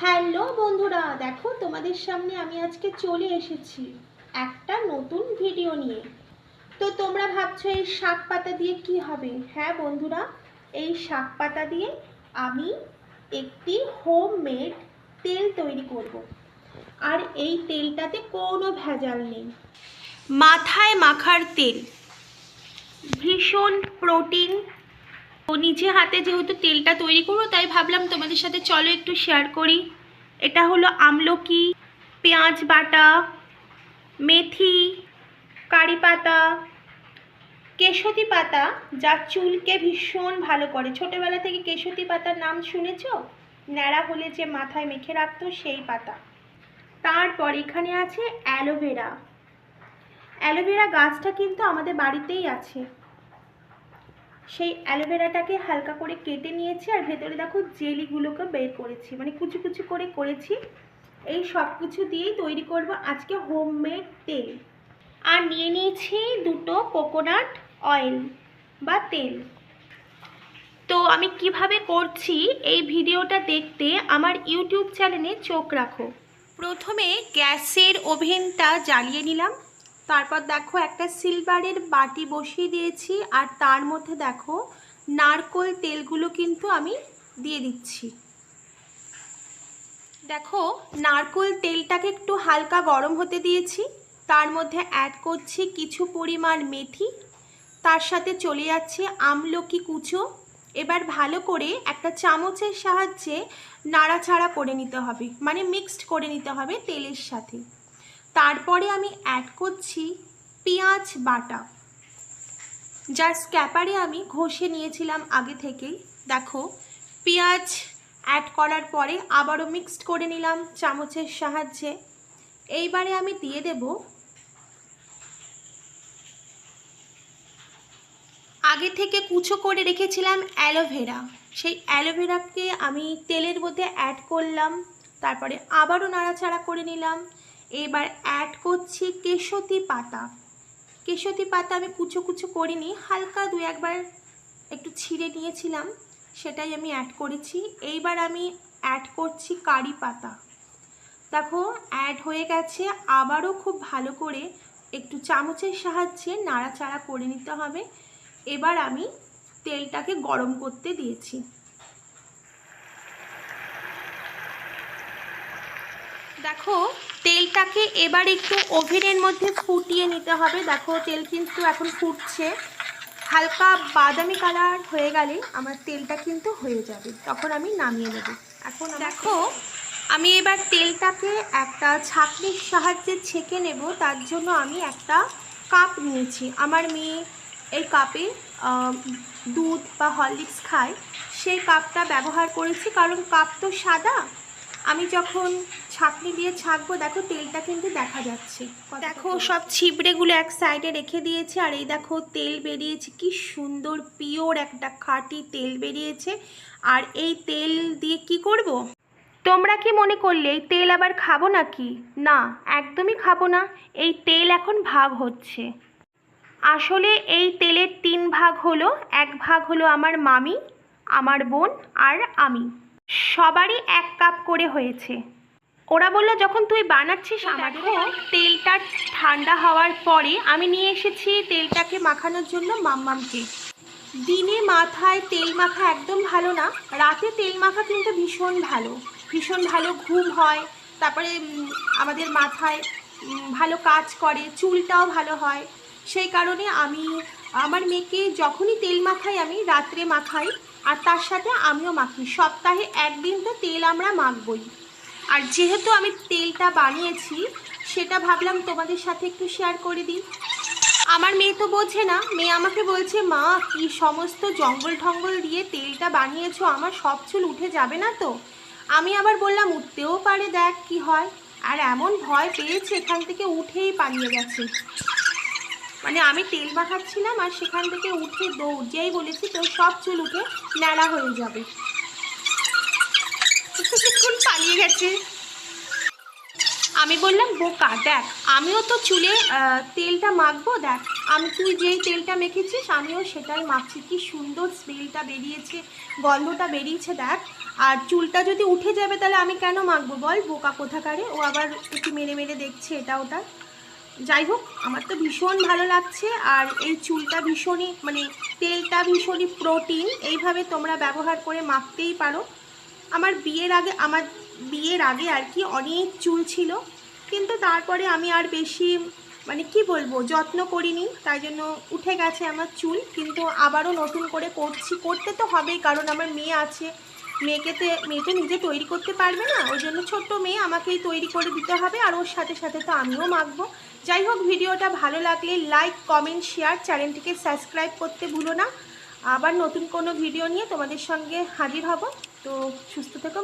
Hello বন্ধুরা, দেখো তোমাদের সামনে আমি আজকে চলে এসেছি একটা নতুন ভিডিও নিয়ে। তো তোমরা ভাবছো এই শাক পাতা দিয়ে কি হবে? হ্যাঁ বন্ধুরা, এই শাক পাতা দিয়ে আমি একটি হোমমেড তেল তৈরি করব। আর এই তেলটাতে কোনো ভেজাল নেই, মাথায় মাখার তেল, ভীষণ প্রোটিন। তো নিজে হাতে যেহেতু তেলটা তৈরি করবো তাই ভাবলাম তোমাদের সাথে চলো একটু শেয়ার করি। এটা হলো আমলকি, পেঁয়াজ বাটা, মেথি, কারি পাতা, কেশতি পাতা, যা চুলকে ভীষণ ভালো করে। ছোটোবেলা থেকে কেশতি পাতার নাম শুনেছো? ন্যাড়া হলে যে মাথায় মেখে রাখতো সেই পাতা। তারপর এখানে আছে অ্যালোভেরা। অ্যালোভেরা গাছটা কিন্তু আমাদের বাড়িতেই আছে। সেই অ্যালোভেরাটাকে হালকা করে কেটে নিয়েছি আর ভেতরে দেখো জেলিগুলোকে বের করেছি, মানে কুচি কুচি করে করেছি। এই সব কিছু দিয়েই তৈরি করব আজকে হোমমেড তেল। আর নিয়ে নিয়েছি দুটো কোকোনাট অয়েল বা তেল। তো আমি কিভাবে করছি এই ভিডিওটা দেখতে আমার ইউটিউব চ্যানেলে চোখ রাখো। প্রথমে গ্যাসের ওভেনটা জ্বালিয়ে নিলাম। তারপর দেখো একটা সিলভারের বাটি বসিয়ে দিয়েছি আর তার মধ্যে দেখো নারকেল তেলগুলো কিন্তু আমি দিয়ে দিচ্ছি। দেখো নারকেল তেলটাকে একটু হালকা গরম হতে দিয়েছি। তার মধ্যে অ্যাড করছি কিছু পরিমাণ মেথি, তার সাথে চলে যাচ্ছে আমলকি কুচো। এবার ভালো করে একটা চামচের সাহায্যে নাড়াচাড়া করে নিতে হবে, মানে মিক্সড করে নিতে হবে তেলের সাথে। তারপরে আমি অ্যাড করছি পেঁয়াজ বাটা, যার স্ক্যাপারে আমি ঘষে নিয়েছিলাম আগে থেকেই। দেখো পেঁয়াজ অ্যাড করার পরে আবারও মিক্সড করে নিলাম চামচের সাহায্যে। এইবারে আমি দিয়ে দেব আগে থেকে কুচো করে রেখেছিলাম অ্যালোভেরা। সেই অ্যালোভেরাকে আমি তেলের মধ্যে অ্যাড করলাম, তারপরে আবারও নাড়াচাড়া করে নিলাম। এবার অ্যাড করছি কেশতি পাতা। কেশতি পাতা আমি কুচো কুচো করিনি, হালকা দু একবার একটু ছিঁড়ে নিয়েছিলাম, সেটাই আমি অ্যাড করেছি। এইবার আমি অ্যাড করছি কারি পাতা। দেখো অ্যাড হয়ে গেছে। আবারও খুব ভালো করে একটু চামচের সাহায্যে নাড়াচাড়া করে নিতে হবে। এবার আমি তেলটাকে গরম করতে দিয়েছি। দেখো তেলটাকে এবার একটু ওভেনের মধ্যে ফুটিয়ে নিতে হবে। দেখো তেল কিন্তু এখন ফুটছে, হালকা বাদামি কালার হয়ে গেলে আমার তেলটা কিন্তু হয়ে যাবে, তখন আমি নামিয়ে নেব। এখন দেখো আমি এবার তেলটাকে একটা ছাঁকনির সাহায্যে ছেঁকে নেব। তার জন্য আমি একটা কাপ নিয়েছি। আমার মেয়ে এই কাপে দুধ বা হরলিক্স খায়, সেই কাপটা ব্যবহার করেছি, কারণ কাপ তো সাদা। আমি যখন ছাঁকনি দিয়ে ছাঁকবো দেখো তেলটা কিন্তু দেখা যাচ্ছে। দেখো সব ছিবড়েগুলো এক সাইডে রেখে দিয়েছে আর এই দেখো তেল বেরিয়েছে, কি সুন্দর পিওর একটা খাঁটি তেল বেরিয়েছে। আর এই তেল দিয়ে কি করব? তোমরা কি মনে করলে এই তেল আবার খাবো নাকি? না, একদমই খাবো না। এই তেল এখন ভাগ হচ্ছে। আসলে এই তেলের 3 ভাগ হলো। এক ভাগ হলো আমার মামি, আমার বোন আর আমি, সবারই 1 কাপ করে হয়েছে। ওরা বললো যখন তুই বানাচ্ছিস আমাকে। তেলটা ঠান্ডা হওয়ার পরে আমি নিয়ে এসেছি তেলটাকে মাখানোর জন্য মাম্মামকে। দিনে মাথায় তেল মাখা একদম ভালো না, রাতে তেল মাখা কিন্তু ভীষণ ভালো। ভীষণ ভালো ঘুম হয়, তারপরে আমাদের মাথায় ভালো কাজ করে, চুলটাও ভালো হয়। সেই কারণে আমি আমার মেয়েকে যখনই তেল মাখাই আমি রাত্রে মাখাই, আর তার সাথে আমিও মাখি। সপ্তাহে একদিন তো তেল আমরা মাখবই। আর যেহেতু আমি তেলটা বানিয়েছি সেটা ভাবলাম তোমাদের সাথে একটু শেয়ার করে দিই। আমার মেয়ে তো বোঝে না, মেয়ে আমাকে বলছে মা কি সমস্ত জঙ্গল ঠঙ্গল দিয়ে তেলটা বানিয়েছো, আমার সব চুল উঠে যাবে না তো? আমি আবার বললাম উঠতেও পারে, দেখ কি হয়। আর এমন ভয় পেয়েছে এখান থেকে উঠেই পালিয়ে গেছে। মানে আমি তেল মাখাচ্ছিলাম আর সেখান থেকে উঠে দৌড়, যেই বলেছি তোর সব চুল উঠে ন্যাড়া হয়ে যাবে, পালিয়ে গেছে। আমি বললাম বোকা, দেখ আমিও তো চুলে তেলটা মাখবো, দেখ আমি তুই যেই তেলটা মেখেছিস আমিও সেটাই মাখছি। কি সুন্দর স্মেলটা বেরিয়েছে, গন্ধটা বেরিয়েছে দেখ। আর চুলটা যদি উঠে যাবে তাহলে আমি কেন মাখবো বল, বোকা কোথাকারে। ও আবার একটু মেরে মেরে দেখছে এটা ওটা। যাই হোক, আমার তো ভীষণ ভালো লাগছে। আর এই চুলটা ভীষণই মানে তেলটা ভীষণই প্রোটিন, এইভাবে তোমরা ব্যবহার করে মাখতেই পারো। আমার বিয়ের আগে আর কি অনেক চুল ছিল, কিন্তু তারপরে আমি আর বেশি মানে কি বলবো যত্ন করিনি, তাই জন্য উঠে গেছে আমার চুল। কিন্তু আবারও নতুন করে করতে তো হবেই, কারণ আমার মেয়ে আছে। মেয়ে তো নিজে তৈরি করতে পারবে না, ওই জন্য ছোট্ট মেয়ে, আমাকেই তৈরি করে দিতে হবে, আর ওর সাথে সাথে তো আমিও মাখবো। যাই হোক, ভিডিওটা ভালো লাগলে লাইক কমেন্ট শেয়ার, চ্যানেলটিকে সাবস্ক্রাইব করতে ভুলো না। আবার নতুন কোনো ভিডিও নিয়ে তোমাদের সঙ্গে হাজির হব। তো সুস্থ থেকো।